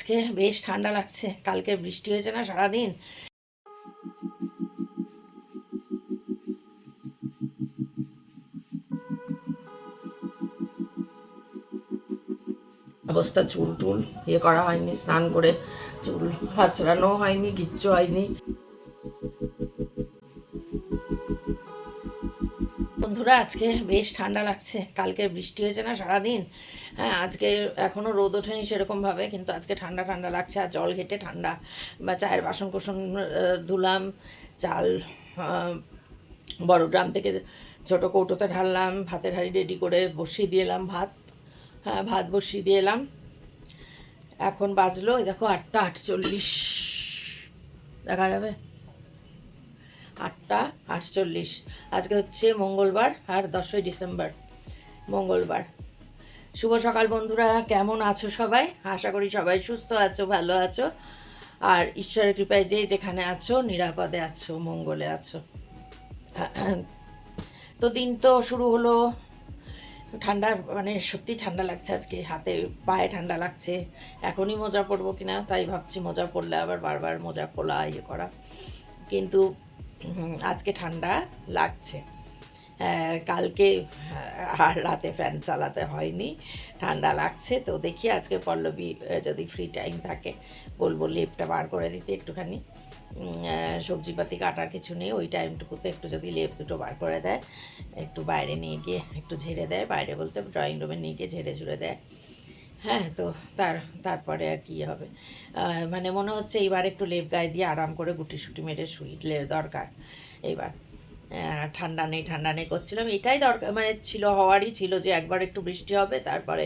আজকে বেশ ঠান্ডা লাগছে। কালকে বৃষ্টি হয়েছে না সারাদিন। অবস্থা, চুল টুল করা হয়নি, স্নান করে চুল হাঁচড়ানো হয়নি, কিচ্ছু হয়নি। বন্ধুরা আজকে বেশ ঠান্ডা লাগছে। কালকে বৃষ্টি হয়েছে না সারাদিন। হ্যাঁ, আজকে এখনও রোদ ওঠেনি সেরকমভাবে, কিন্তু আজকে ঠান্ডা ঠান্ডা লাগছে। আর জল ঘেটে ঠান্ডা বা চায়ের বাসন কোসন ধুলাম। চাল বড় ড্রাম থেকে ছোট কৌটোতে ঢাললাম। ভাতের হাঁড়ি রেডি করে বসিয়ে দিয়ে এলাম ভাত। হ্যাঁ, ভাত বসিয়ে দিয়ে এলাম। এখন বাজলো দেখো 8:48। দেখা যাবে 8:48। আজকে হচ্ছে মঙ্গলবার, আর 10ই ডিসেম্বর মঙ্গলবার। শুভ সকাল বন্ধুরা, কেমন আছো সবাই? আশা করি সবাই সুস্থ আছো, ভালো আছো, আর ঈশ্বরের কৃপায় যে যেখানে আছো নিরাপদে আছো, মঙ্গলে আছো। তো দিন তো শুরু হলো। ঠান্ডা মানে সত্যি ঠান্ডা লাগছে আজকে, হাতে পায়ে ঠান্ডা লাগছে। এখনই মোজা পরবো কিনা তাই ভাবছি, মোজা পরলে আবার বারবার মোজা খোলা করা। কিন্তু আজকে ঠান্ডা লাগছে। কালকে আর রাতে ফ্যান চালাতে হয়নি, ঠান্ডা লাগছে। তো দেখি আজকে পল্লবী যদি ফ্রি টাইম থাকে বলবো লেপটা বার করে দিতে একটুখানি। সবজিপাতি কাটার কিছু নেই, ওই টাইমটুকুতে একটু যদি লেপ দুটো বার করে দেয়, একটু বাইরে নিয়ে গিয়ে একটু ঝেড়ে দেয়, বাইরে বলতে ড্রয়িং রুমে নিয়ে গিয়ে ঝেড়ে ঝুড়ে দেয়। হ্যাঁ, তো তারপরে আর কী হবে, মানে মনে হচ্ছে এইবার একটু লেপ গায়ে দিয়ে আরাম করে গুটি সুটি মেরে শুইলে দরকার এইবার। ঠান্ডা নেই ঠান্ডা নেই করছিলাম, এটাই দরকার মানে ছিল, হওয়ারই ছিল যে একবার একটু বৃষ্টি হবে, তারপরে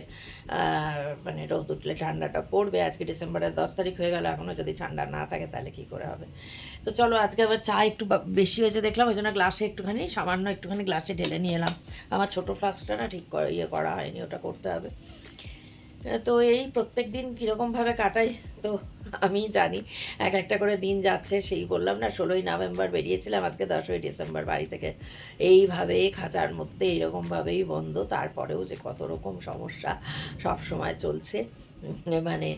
মানে রোদ উঠলে ঠান্ডাটা পড়বে। আজকে ডিসেম্বরের 10 তারিখ হয়ে গেল, এখনও যদি ঠান্ডা না থাকে তাহলে কী করে হবে। তো চলো, আজকে আবার চা একটু বেশি হয়েছে দেখলাম, ওই জন্য গ্লাসে একটুখানি সামান্য একটুখানি গ্লাসে ঢেলে নিয়ে এলাম। আমার ছোটো ফ্লাস্কটা না ঠিক করা হয়নি, ওটা করতে হবে। তো এই প্রত্যেক দিন কীরকমভাবে কাটাই তো আমি জানি। এক একটা করে দিন যাচ্ছে, সেই বললাম না 16ই নভেম্বর বেরিয়েছিলাম, আজকে 10ই ডিসেম্বর বাড়ি থেকে এইভাবে খাঁচার মধ্যে এইরকমভাবেই বন্ধ। তারপরেও যে কত রকম সমস্যা সব সময় চলছে। মানে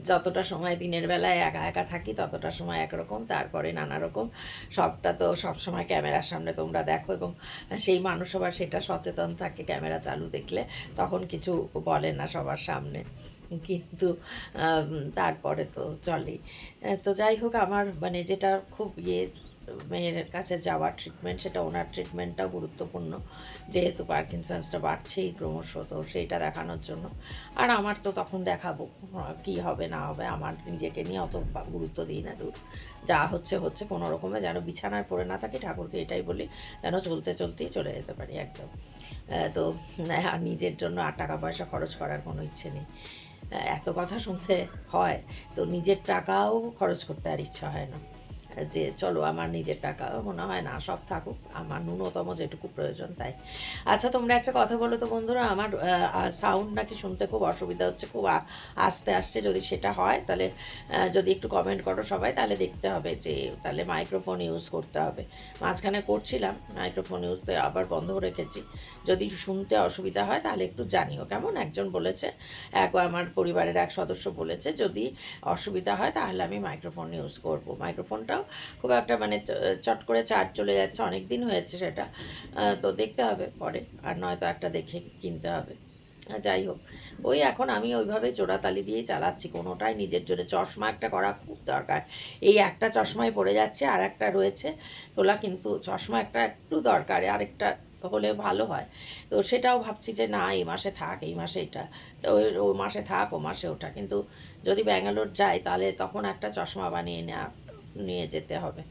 যতটা সময় দিনের বেলায় একা একা থাকি ততটা সময় একরকম, তারপরে নানা রকম। সবটা তো সব সময় ক্যামেরার সামনে তোমরা দেখো, এবং সেই মানুষ আবার সেটা সচেতন থাকে, ক্যামেরা চালু দেখলে তখন কিছু বলে না সবার সামনে, কিন্তু তারপরে তো চলেই। তো যাই হোক, আমার মানে যেটা খুব মেয়ের কাছে যাওয়ার ট্রিটমেন্ট, সেটা ওনার ট্রিটমেন্টটাও গুরুত্বপূর্ণ, যেহেতু পার্কিনসন্সটা বাড়ছেই ক্রমশ, তো সেইটা দেখানোর জন্য। আর আমার তো তখন দেখাবো কি হবে না হবে, আমার নিজেকে নিয়ে অত গুরুত্ব দিই না, দূর যা হচ্ছে হচ্ছে, কোনো রকমে যেন বিছানায় পড়ে না থাকি, ঠাকুরকে এটাই বলি যেন চলতে চলতেই চলে যেতে পারি একদম। তো আর নিজের জন্য আর টাকা পয়সা খরচ করার কোনো ইচ্ছে নেই। এত কথা শুনতে হয়, তো নিজের টাকাও খরচ করতে আর ইচ্ছা হয় না, যে চলো আমার নিজের টাকা, মনে হয় না, সব থাকুক, আমার ন্যূনতম যেটুকু প্রয়োজন তাই। আচ্ছা, তোমরা একটা কথা বলো তো বন্ধুরা, আমার সাউন্ড নাকি শুনতে খুব অসুবিধা হচ্ছে, খুব আস্তে আস্তে। যদি সেটা হয় তাহলে যদি একটু কমেন্ট করো সবাই, তাহলে দেখতে হবে যে তাহলে মাইক্রোফোন ইউজ করতে হবে। মাঝখানে করছিলাম মাইক্রোফোন ইউজ, আবার বন্ধ রেখেছি। যদি শুনতে অসুবিধা হয় তাহলে একটু জানিও কেমন। একজন বলেছে, আমার পরিবারের এক সদস্য বলেছে যদি অসুবিধা হয় তাহলে আমি মাইক্রোফোন ইউজ করব। মাইক্রোফোনটাও খুব একটা মানে চট করে চার্জ চলে যাচ্ছে, অনেক দিন হয়েছে সেটা, তো দেখতে হবে পরে, আর নয়তো একটা দেখে কিনতে হবে। যাই হোক, ওই এখন আমি ওইভাবে জোড়াতালি দিয়েই চালাচ্ছি, কোনোটাই নিজের জন্য। চশমা একটা করা খুব দরকার, এই একটা চশমায় পড়ে যাচ্ছে, আর একটা রয়েছে তোলা, কিন্তু চশমা একটা একটু দরকার, আরেকটা হলে ভালো হয়। তো সেটাও ভাবছি যে না, এই মাসে থাক, এই মাসে এটা, তো ও মাসে থাক, ও মাসে ওটা। কিন্তু যদি ব্যাঙ্গালোর যাই তাহলে তখন একটা চশমা বানিয়ে নিয়ে যেতে হবে।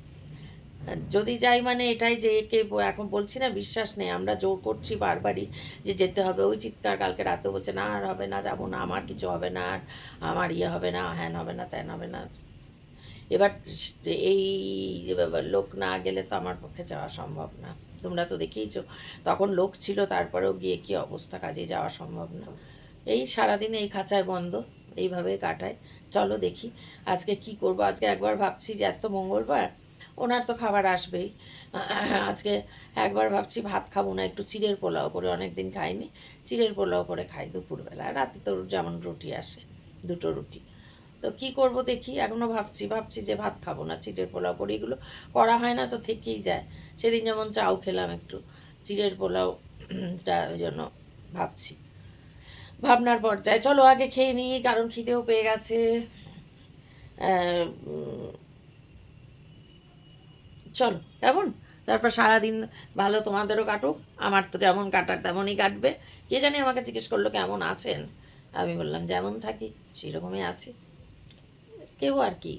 যদি যাই মানে এটাই, যে একে এখন বলছি না বিশ্বাস নেই, আমরা জোর করছি বারবারই যে যেতে হবে। ওই চিৎকার কালকে রাতে বলছে না আর হবে না, যাবো না, আমার কিছু হবে না, আর আমার হবে না, হ্যান হবে না, ত্যান হবে না। এবার এই লোক না গেলে তো আমার পক্ষে যাওয়া সম্ভব না। তোমরা তো দেখেইছো তখন লোক ছিল, তারপরেও গিয়ে কি অবস্থা, কাজে যাওয়া সম্ভব না। এই সারাদিন এই খাঁচায় বন্ধ, এইভাবে কাটায়। চলো দেখি আজকে কি করব। আজকে একবার ভাবছি যে আজ তো মঙ্গলবার, ওনার তো খাবার আসবেই। আজকে একবার ভাবছি ভাত খাবো না, একটু চিড়ের পোলাও করে, অনেক দিন খাইনি, চিড়ের পোলাও করে খাই দুপুরবেলা, রাতে তো যেমন রুটি আসে। 2টো রুটি। তো কী করব দেখি, এখনও ভাবছি যে ভাত খাবো না, চিড়ের পোলাও করি। এগুলো করা হয় না তো থেকেই যায়। সেদিন যেমন চাউ খেলাম একটু, চিড়ের পোলাওটা ওই জন্য ভাবছি, ভাবনার পর্যায়ে। চলো আগে খেয়ে নিই, কারণ খিদেও পেয়ে গেছে। চলো কেমন, তারপর সারাদিন ভালো তোমাদেরও কাটুক, আমার তো যেমন কাটার তেমনই কাটবে। কে জানি আমাকে জিজ্ঞেস করলো কেমন আছেন, আমি বললাম যেমন থাকি সেরকমই আছি। কেউ আর কি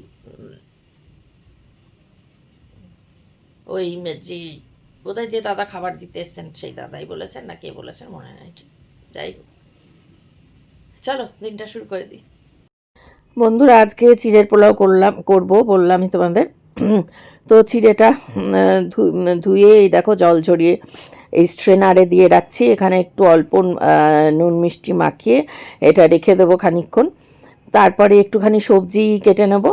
ওই যে বোধহয় যে দাদা খাবার দিতে এসছেন সেই দাদাই বলেছেন, না কে বলেছেন মনে নাই ঠিক। যাই হোক, চলো দিনটা শুরু করে দিই। বন্ধুরা, আজকে চিড়ের পোলাও করবো বললামই তোমাদের। তো চিড়েটা ধুয়ে এই দেখো জল ঝরিয়ে এই স্ট্রেনারে দিয়ে রাখছি। এখানে একটু অল্প নুন মিষ্টি মাখিয়ে এটা রেখে দেবো খানিকক্ষণ। তারপরে একটুখানি সবজি কেটে নেব।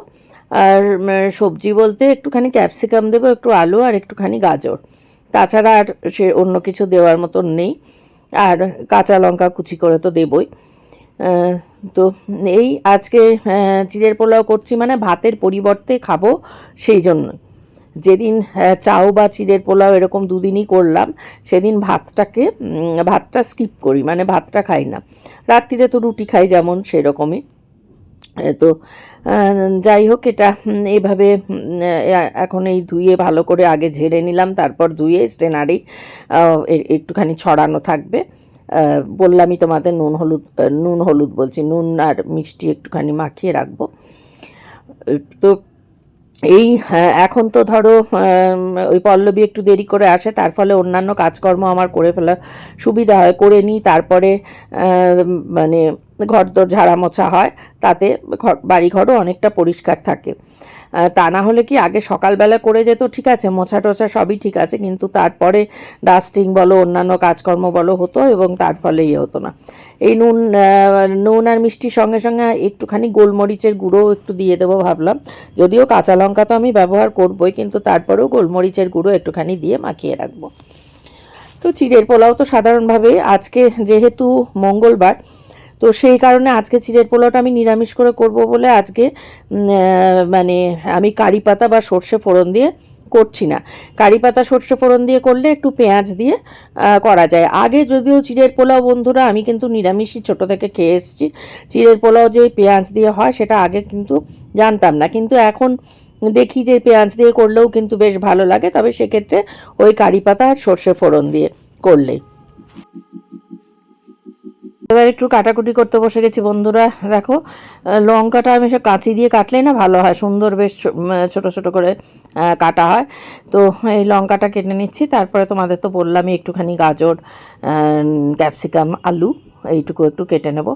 আর সবজি বলতে একটুখানি ক্যাপসিকাম দেবো, একটু আলু আর একটুখানি গাজর। তাছাড়া আর সে অন্য কিছু দেওয়ার মতন নেই। আর কাঁচা লঙ্কা কুচি করে তো দেবই। তো এই আজকে চিড়ের পোলাও করছি মানে ভাতের পরিবর্তে খাবো, সেই জন্য। যেদিন চাউ বা চিড়ের পোলাও এরকম দুদিনই করলাম, সেদিন ভাতটা স্কিপ করি, মানে ভাতটা খাই না। রাত্রিরে তো রুটি খাই যেমন, সেরকমই। তো যাই হোক, এটা এইভাবে এখন এই ধুয়ে ভালো করে আগে ঝেড়ে নিলাম, তারপর ধুয়ে স্ট্রেনারেই একটুখানি ছড়ানো থাকবে। বললামই তোমাদের নুন হলুদ বলছি, নুন আর মিষ্টি একটুখানি মাখিয়ে রাখবো। তো এই এখন তো ধরো ওই পল্লবী একটু দেরি করে আসে, তার ফলে অন্যান্য কাজকর্ম আমার করে ফেলা সুবিধা হয়, করে নিই। তারপরে মানে ঘরদোর ঝাড়া মোছা হয়, তাতে বাড়িঘরও অনেকটা পরিষ্কার থাকে। তা না হলে কি আগে সকালবেলা করে যেত, ঠিক আছে, মোছা টোছা সবই ঠিক আছে, কিন্তু তারপরে ডাস্টিং বলো অন্যান্য কাজকর্ম বলো হতো, এবং তার ফলে ইয়ে হতো না। এই নুন আর মিষ্টির সঙ্গে সঙ্গে একটুখানি গোলমরিচের গুঁড়ো একটু দিয়ে দেবো ভাবলাম। যদিও কাঁচা লঙ্কা তো আমি ব্যবহার করবই, কিন্তু তারপরেও গোলমরিচের গুঁড়ো একটুখানি দিয়ে মাখিয়ে রাখবো। তো চিড়ের পোলাও তো সাধারণভাবে আজকে যেহেতু মঙ্গলবার, তো সেই কারণে আজকে চিড়ের পোলাওটা আমি নিরামিষ করে করব বলে আজকে মানে আমি কারি পাতা বা সর্ষে ফোড়ন দিয়ে করছি না। কারি পাতা সর্ষে ফোড়ন দিয়ে করলে একটু পেঁয়াজ দিয়ে করা যায়। আগে যদিও চিড়ের পোলাও বন্ধুরা আমি কিন্তু নিরামিষই ছোটো থেকে খেয়ে এসেছি, চিড়ের পোলাও যে পেঁয়াজ দিয়ে হয় সেটা আগে কিন্তু জানতাম না, কিন্তু এখন দেখি যে পেঁয়াজ দিয়ে করলেও কিন্তু বেশ ভালো লাগে। তবে সেক্ষেত্রে ওই কারি পাতা আর সর্ষে ফোড়ন দিয়ে করলেই। এবার একটু কাটাকুটি করতে বসে গেছি বন্ধুরা। দেখো লঙ্কাটা আমি সে কাঁচি দিয়ে কাটলেই না ভালো হয়, সুন্দর বেশ ছোটো ছোটো করে কাটা হয়। তো এই লঙ্কাটা কেটে নিচ্ছি। তারপরে তোমাদের তো বললামই একটুখানি গাজর, ক্যাপসিকাম, আলু এইটুকু একটু কেটে নেব।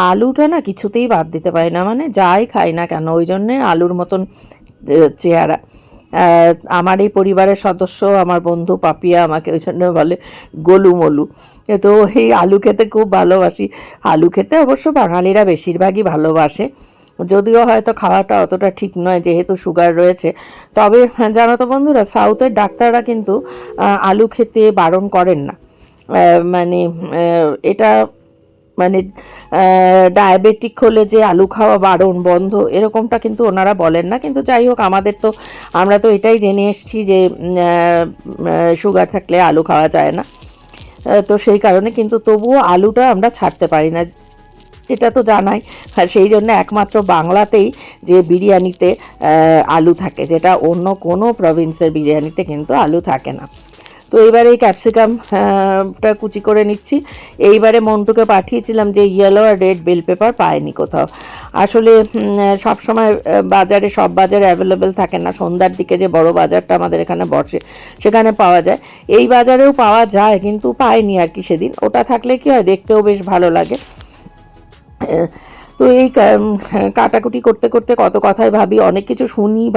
আলুটা না কিছুতেই বাদ দিতে পারি না, মানে যাই খাই না কেন ওই জন্যে আলুর মতন চেহারা। আমার এই পরিবারের সদস্য, আমার বন্ধু পাপিয়া আমাকে ওই জন্য বলে গোলু মলু। তো এই আলু খেতে খুব ভালোবাসি। আলু খেতে অবশ্য বাঙালিরা বেশিরভাগই ভালোবাসে, যদিও হয়তো খাওয়াটা অতটা ঠিক নয় যেহেতু সুগার রয়েছে। তবে জানো তো বন্ধুরা, সাউথের ডাক্তাররা কিন্তু আলু খেতে বারণ করেন না। মানে এটা মানে ডায়াবেটিক হলে যে আলু খাওয়া বারণ বন্ধ, এরকমটা কিন্তু ওনারা বলেন না। কিন্তু যাই হোক, আমরা তো এটাই জেনে এসেছি যে সুগার থাকলে আলু খাওয়া যায় না। তো সেই কারণে কিন্তু তবুও আলুটা আমরা ছাড়তে পারি না, এটা তো জানাই। আর সেই জন্য একমাত্র বাংলাতেই যে বিরিয়ানিতে আলু থাকে, যেটা অন্য কোনো প্রভিন্সের বিরিয়ানিতে কিন্তু আলু থাকে না। তো এইবারে এই ক্যাপসিকামটা কুচি করে নিচ্ছি। এইবারে মন্টুকে পাঠিয়েছিলাম যে ইয়েলো আর রেড বেল পেপার পায়নি কোথাও। আসলে সবসময় বাজারে, সব বাজারে অ্যাভেলেবেল থাকে না। সন্ধ্যার দিকে যে বড় বাজারটা আমাদের এখানে বসে সেখানে পাওয়া যায়। এই বাজারেও পাওয়া যায়, কিন্তু পাইনি আর কি সেদিন। ওটা থাকলে কি হয়, দেখতেও বেশ ভালো লাগে। তো এই কাটাকুটি করতে করতে কত কথাই ভাবি, অনেক কিছু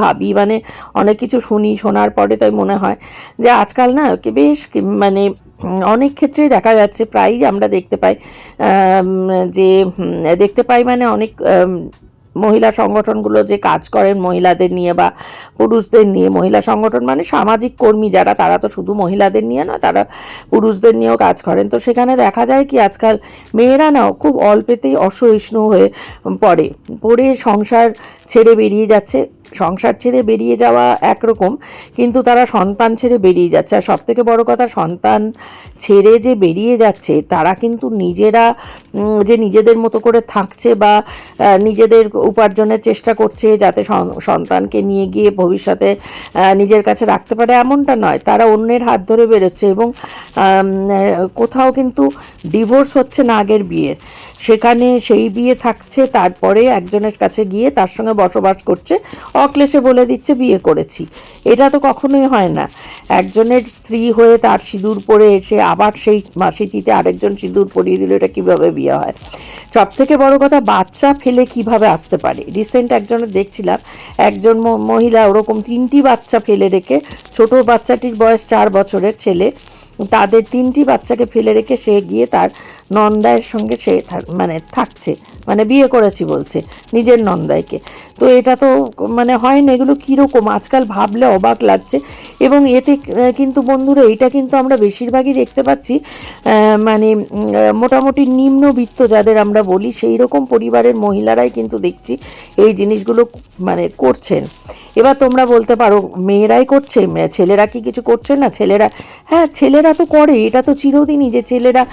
ভাবি, মানে অনেক কিছু শোনার পরে তাই মনে হয় যে আজকাল না বেশ মানে অনেক ক্ষেত্রেই দেখা যাচ্ছে, প্রায়ই আমরা দেখতে পাই যে মানে অনেক মহিলা সংগঠনগুলো যে কাজ করেন মহিলাদের নিয়ে বা পুরুষদের নিয়ে, মহিলা সংগঠন মানে সামাজিক কর্মী যারা, তারা তো শুধু মহিলাদের নিয়ে নয়, তারা পুরুষদের নিয়েও কাজ করেন। তো সেখানে দেখা যায় কি আজকাল মেয়েরা না খুব অল্পেতেই অসহিষ্ণু হয়ে পড়ে সংসার ছেড়ে বেরিয়ে যাচ্ছে। সংসার ছেড়ে বেরিয়ে যাওয়া একরকম, কিন্তু তারা সন্তান ছেড়ে বেরিয়ে যাচ্ছে। আর সবথেকে বড় কথা, সন্তান ছেড়ে যে বেরিয়ে যাচ্ছে তারা কিন্তু নিজেরা যে নিজেদের মতো করে থাকছে বা নিজেদের উপার্জনের চেষ্টা করছে যাতে সন্তানকে নিয়ে গিয়ে ভবিষ্যতে নিজের কাছে রাখতে পারে, এমনটা নয়। তারা অন্যের হাত ধরে বেরোচ্ছে এবং কোথাও কিন্তু ডিভোর্স হচ্ছে না আগের বিয়ের, সেখানে সেই বিয়ে থাকছে, তারপরে একজনের কাছে গিয়ে তার সঙ্গে বসবাস করছে, অক্লেশে বলে দিচ্ছে বিয়ে করেছি। এটা তো কখনোই হয় না। একজনের স্ত্রী হয়ে তার সিঁদুর পরে এসে আবার সেই মাসিটিতে আরেকজন সিঁদুর পরিয়ে দিল, এটা কীভাবে বিয়ে হয়? সব থেকে বড় কথা, বাচ্চা ফেলে কিভাবে আসতে পারে। রিসেন্ট একজনের দেখছিলাম, একজন মহিলা ওরকম 3টি বাচ্চা ফেলে রেখে, ছোট বাচ্চাটির বয়স 4 বছরের ছেলে, তাদের 3টি বাচ্চাকে ফেলে রেখে সে গিয়ে তার নন্দায়ের সঙ্গে সে থাকছে, বিয়ে করেছি বলছে নিজের নন্দাইকে। তো এটা তো হয় না। এগুলো কীরকম আজকাল ভাবলে অবাক লাগছে। এবং এতে কিন্তু বন্ধুরা, এটা কিন্তু আমরা বেশিরভাগই দেখতে পাচ্ছি মোটামুটি নিম্নবিত্ত যাদের আমরা বলি, সেই রকম পরিবারের মহিলারাই কিন্তু দেখছি এই জিনিসগুলো করছেন। এবার তোমরা বলতে পারো মেয়েরাই করছে, ছেলেরা কি কিছু করছে না? হ্যাঁ, ছেলেরা তো করে, এটা তো চিরদিনই যে ছেলেরা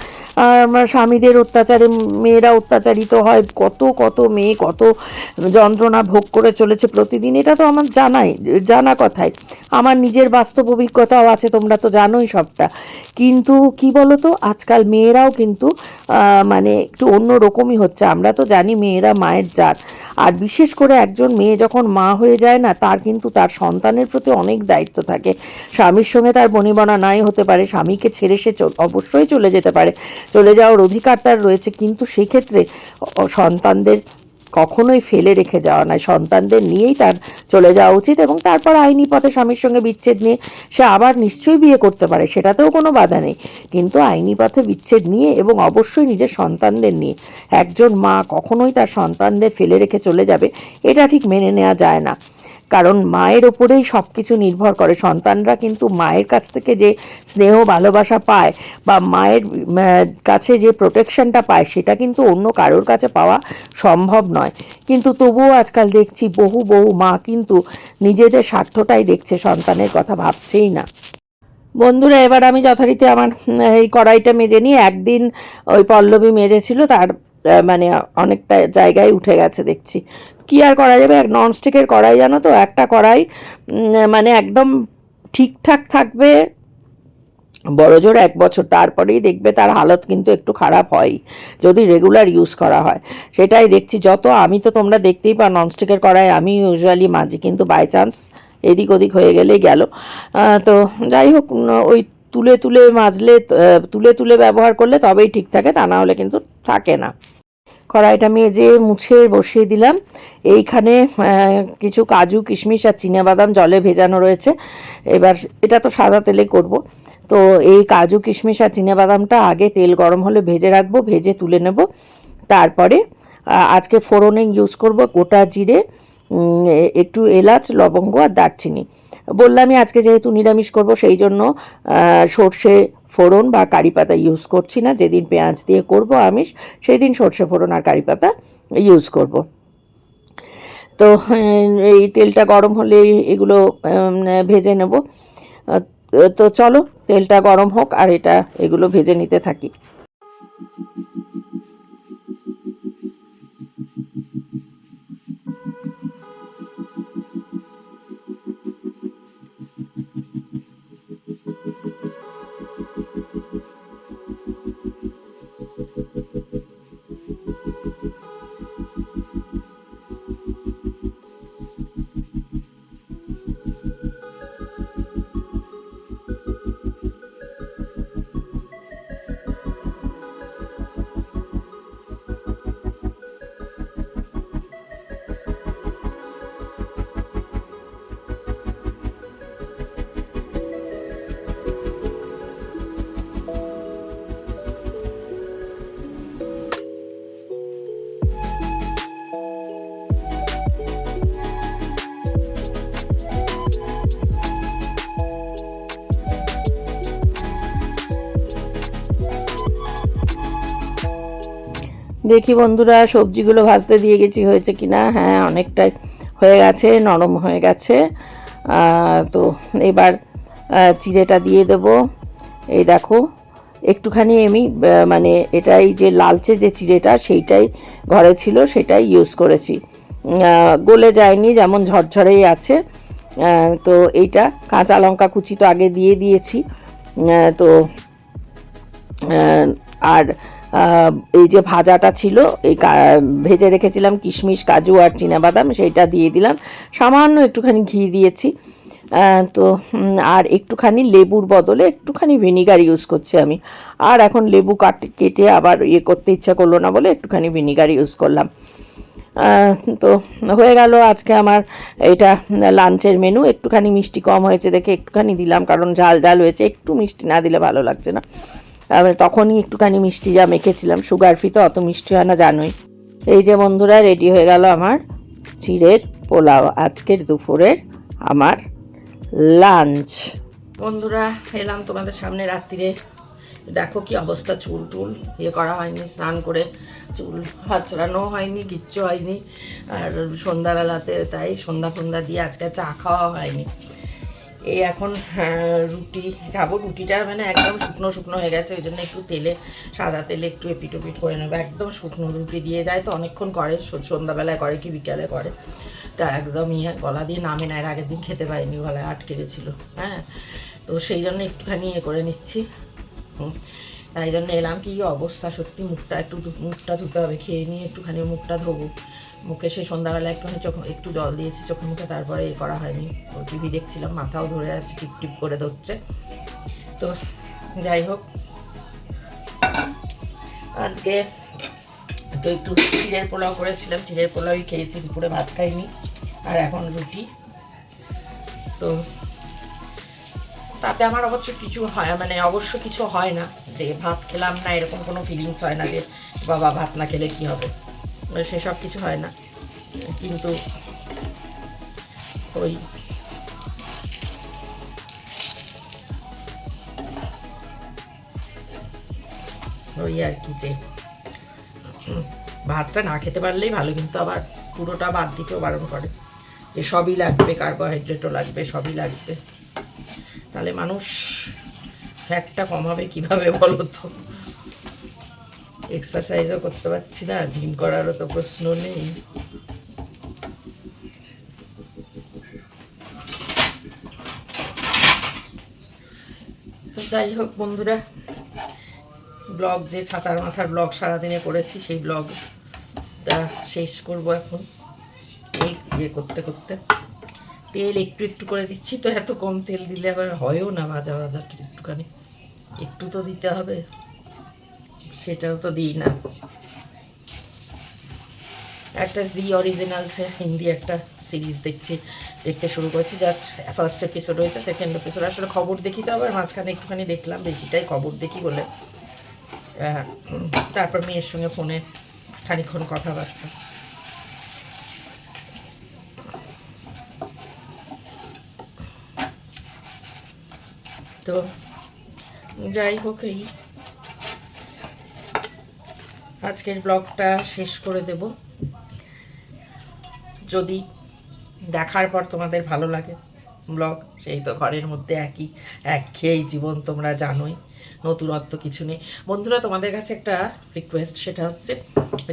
স্বামীদের অত্যাচারে মেয়েরা অত্যাচারিত হয়। কত কত মেয়ে কত যন্ত্রণা ভোগ করে চলেছে প্রতিদিন, এটা তো আমার জানা কথাই। আমার নিজের বাস্তব অভিজ্ঞতাও আছে, তোমরা তো জানোই সবটা। কিন্তু কি বলো তো, আজকাল মেয়েরাও কিন্তু একটু অন্য রকমই হচ্ছে। আমরা তো জানি মেয়েরা মায়ের জাত, আর বিশেষ করে একজন মেয়ে যখন মা হয়ে যায় না, তার কিন্তু তার সন্তানের প্রতি অনেক দায়িত্ব থাকে। স্বামীর সঙ্গে তার বনিবনা নাই হতে পারে, স্বামীকে ছেড়ে সে অবশ্যই চলে যেতে পারে, চলে যাওয়ার অধিকার তার রয়েছে, কিন্তু সেক্ষেত্রে সন্তানদের কখনোই ফেলে রেখে যাওয়া নয়, সন্তানদের নিয়েই তার চলে যাওয়া উচিত। এবং তারপর আইনি পথে স্বামীর সঙ্গে বিচ্ছেদ নিয়ে সে আবার নিশ্চয়ই বিয়ে করতে পারে, সেটাতেও কোনো বাধা নেই, কিন্তু আইনি পথে বিচ্ছেদ নিয়ে এবং অবশ্যই নিজের সন্তানদের নিয়ে। একজন মা কখনোই তার সন্তানদের ফেলে রেখে চলে যাবে, এটা ঠিক মেনে নেওয়া যায় না। কারণ মায়ের ওপরেই সব কিছু নির্ভর করে। সন্তানরা কিন্তু মায়ের কাছ থেকে যে স্নেহ ভালোবাসা পায় বা মায়ের কাছে যে প্রোটেকশনটা পায়, সেটা কিন্তু অন্য কারোর কাছে পাওয়া সম্ভব নয়। কিন্তু তবুও আজকাল দেখছি বহু মা কিন্তু নিজেদের স্বার্থটাই দেখছে, সন্তানের কথা ভাবছেই না। বন্ধুরা, এবার আমি যথারীতি আমার এই কড়াইটা মেজে নিয়ে, একদিন ওই পল্লবী মেজেছিল, তার অনেকটা জায়গায় উঠে গেছে দেখছি। কি আর করা যাবে, এক ননস্টিকের কড়াই, জানো তো, একটা কড়াই একদম ঠিকঠাক থাকবে বড়জোর 1 বছর, তারপরেই দেখবে তার হালত কিন্তু একটু খারাপ হয় যদি রেগুলার ইউজ করা হয়। সেটাই দেখছি। আমি তো তোমরা দেখতেই পাও ননস্টিকের কড়াই আমি ইউজুয়ালি মাজি, কিন্তু বাই চান্স এদিক ওদিক হয়ে গেলেই গেল। তো যাই হোক, ওই তুলে মাজলে, তুলে ব্যবহার করলে তবেই ঠিক থাকে, তা না হলে কিন্তু থাকে না। কড়াইটা মেজে মুছে বসিয়ে দিলাম। এইখানে কিছু কাজু কিশমিশ আর চিনাবাদাম জলে ভেজানো রয়েছে। এবার এটা তো সাদা তেলে করব, তো এই কাজু কিশমিশ আর চিনাবাদামটা আগে তেল গরম হলে ভেজে রাখবো, ভেজে তুলে নেব। তারপরে আজকে ফোড়নে ইউজ করব গোটা জিরে, একটু এলাচ, লবঙ্গ আর দারচিনি। বললামই আজকে যেহেতু নিরামিষ করব, সেই জন্য সর্ষে ফোড়ন বা কারি পাতা ইউজ করছি না। যেদিন পেঁয়াজ দিয়ে করব আমিষ, সেই দিন সর্ষে ফোড়ন আর কারি পাতা ইউজ করব। তো এই তেলটা গরম হলে এগুলো ভেজে নেব। তো চলো তেলটা গরম হোক আর এগুলো ভেজে নিতে থাকি। দেখি বন্ধুরা সবজিগুলো ভাজতে দিয়ে গেছি হয়েছে কিনা। হ্যাঁ, অনেকটাই হয়ে গেছে, নরম হয়ে গেছে। তো এবার চিড়েটা দিয়ে দেবো। এই দেখো একটুখানি আমি মানে এটাই যে লালচে যে চিড়েটা সেইটাই ঘরে ছিল, সেটাই ইউজ করেছি। গলে যায়নি, যেমন ঝরঝরেই আছে। তো এইটা কাঁচা লঙ্কা কুচি তো আগে দিয়ে দিয়েছি। তো আর এই যে ভাজাটা ছিল, এই ভেজে রেখেছিলাম কিশমিশ, কাজু আর চিনাবাদাম, সেইটা দিয়ে দিলাম। সামান্য একটুখানি ঘি দিয়েছি। তো আর একটুখানি লেবুর বদলে একটুখানি ভিনিগার ইউজ করছি আমি। আর এখন লেবু কেটে আবার করতে ইচ্ছা করলো না বলে একটুখানি ভিনিগার ইউজ করলাম। তো হয়ে গেল আজকে আমার এটা লাঞ্চের মেনু। একটুখানি মিষ্টি কম হয়েছে দেখে একটুখানি দিলাম, কারণ ঝাল ঝাল হয়েছে, একটু মিষ্টি না দিলে ভালো লাগছে না। তখনই একটুখানি মিষ্টি যা মেখেছিলাম, সুগার ফ্রি তো অত মিষ্টি হয় না জানোই। এই যে বন্ধুরা রেডি হয়ে গেল আমার চিড়ের পোলাও, আজকের দুপুরের আমার লাঞ্চ। বন্ধুরা এলাম তোমাদের সামনে রাত্রিরে। দেখো কি অবস্থা, চুল টুল করা হয়নি, স্নান করে চুল হাঁচড়ানো হয়নি, কিচ্ছু হয়নি। আর সন্ধ্যাবেলাতে তাই সন্ধ্যা দিয়ে আজকে চা খাওয়া হয়নি। এই এখন রুটি খাবো। রুটিটা মানে একদম শুকনো শুকনো হয়ে গেছে, ওই জন্য একটু সাদা তেলে একটু এপিট ওপিট করে নেবো। একদম শুকনো রুটি দিয়ে যায় তো, অনেকক্ষণ করে, সন্ধ্যাবেলায় করে কি বিকালে করে, তা একদম গলা দিয়ে নামে না। এর আগের দিন খেতে পারিনি, গলায় আটকে গেছিলো। হ্যাঁ, তো সেই জন্য একটুখানি করে নিচ্ছি। তাই জন্য এলাম। কি অবস্থা সত্যি, মুখটা ধুতে হবে, খেয়ে নিয়ে একটুখানি মুখটা ধোবো। মুখে সেই সন্ধ্যাবেলা একটুখানি একটু জল দিয়েছি চোখে মুখে, তারপরে করা হয়নি। তো টিভি দেখছিলাম, মাথাও ধরে যাচ্ছে, টিপ টিপ করে ধরছে। তো যাই হোক, আজকে তো একটু চিড়ের পোলাও করেছিলাম, চিড়ের পোলাওই খেয়েছি, দুপুরে ভাত খাইনি। আর এখন রুটি। তো তাতে আমার অবশ্য কিছু হয়, মানে অবশ্য কিছু হয় না যে ভাত খেলাম না, এরকম কোনো ফিলিংস হয় না যে বাবা ভাত না খেলে কী হবে, সেসব কিছু হয় না। কিন্তু ওই আর কি, যে ভাতটা না খেতে পারলেই ভালো, কিন্তু আবার পুরোটা বাদ দিতেও বারণ করে যে সবই লাগবে, কার্বোহাইড্রেটও লাগবে, সবই লাগবে। তাহলে মানুষ ফ্যাটটা কমাবে কীভাবে বলো তো? এক্সারসাইজও করতে পারছি না, জিম করারও তো প্রশ্ন নেই। তো যাই হোক বন্ধুরা, ব্লগ যে ছাতার মাথার ব্লগ সারাদিনে করেছি, সেই ব্লগটা শেষ করব এখন। এই করতে করতে তেল একটু একটু করে দিচ্ছি, তো এত কম তেল দিলে আবার হয়ও না ভাজা একটুখানি একটু তো দিতে হবে, সেটাও তো দিই না। একটা জি অরিজিনালসের হিন্দি একটা সিরিজ দেখতে শুরু করেছি। জাস্ট ফার্স্ট এপিসোড হয়েছে, সেকেন্ড এপিসোড আসলে খবর দেখি তো, আবার মাঝখানে একটুখানি দেখলাম, বেশিটাই খবর দেখি বলে। তারপর মেয়ের সঙ্গে ফোনে খানিক্ষণ কথাবার্তা। তো যাই হোক, এই আজকের ব্লগটা শেষ করে দেব। যদি দেখার পর তোমাদের ভালো লাগে ব্লগ, সেই তো ঘরের মধ্যে একঘেয়েই জীবন, তোমরা জানোই, নতুনত্ব কিছু নেই। বন্ধুরা তোমাদের কাছে একটা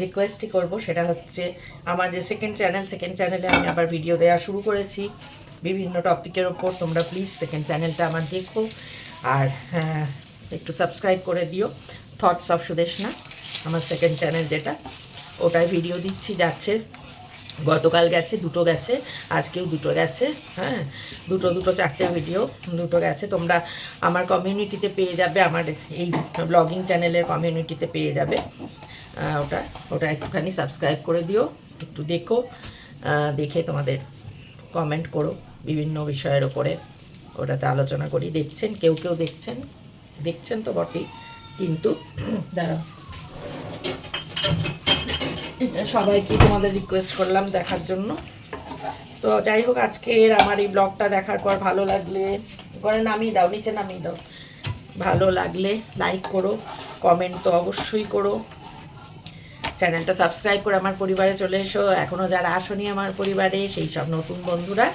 রিকোয়েস্টই করব, সেটা হচ্ছে আমার যে সেকেন্ড চ্যানেলে আমি আবার ভিডিও দেওয়া শুরু করেছি বিভিন্ন টপিকের ওপর। তোমরা প্লিজ সেকেন্ড চ্যানেলটা আমার দেখো, আর একটু সাবস্ক্রাইব করে দিও। থটস অফ সুদেশনা আমার সেকেন্ড চ্যানেল, যেটা ওটায় ভিডিও দিচ্ছি, যাচ্ছে। গতকাল গেছে, দুটো গেছে, আজকেও দুটো গেছে। হ্যাঁ, দুটো 4টে ভিডিও দুটো গেছে। তোমরা আমার কমিউনিটিতে পেয়ে যাবে, আমার এই ব্লগিং চ্যানেলের কমিউনিটিতে পেয়ে যাবে। ওটা একটুখানি সাবস্ক্রাইব করে দিও, একটু দেখো, দেখে তোমাদের কমেন্ট করো বিভিন্ন বিষয়ের ওপরে, ওটাতে আলোচনা করি। কেউ দেখছেন তো বটেই, কিন্তু দাঁড়াও, সবাইকে তোমাদের রিকোয়েস্ট করলাম দেখার জন্য। তো যাই হোক, আজকের আমার এই ব্লগটা দেখার পর ভালো লাগলে নামিয়ে দাও, নিচে নামিয়ে দাও। ভালো লাগলে লাইক করো, কমেন্ট তো অবশ্যই করো, চ্যানেলটা সাবস্ক্রাইব করে আমার পরিবারে চলে এসো। এখনও যারা আসনি আমার পরিবারে, সেই সব নতুন বন্ধুরা।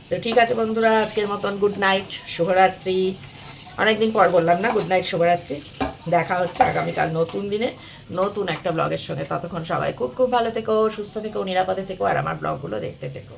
তো ঠিক আছে বন্ধুরা, আজকের মতন গুড নাইট, শুভরাত্রি। অনেকদিন পর বললাম না, গুড নাইট, শুভরাত্রি। দেখা হচ্ছে আগামীকাল নতুন দিনে নতুন একটা ব্লগের সঙ্গে। ততক্ষণ সবাই খুব খুব ভালো থেকো, সুস্থ থেকো, নিরাপদে থেকো, আর আমার ব্লগগুলো দেখতে থেকো।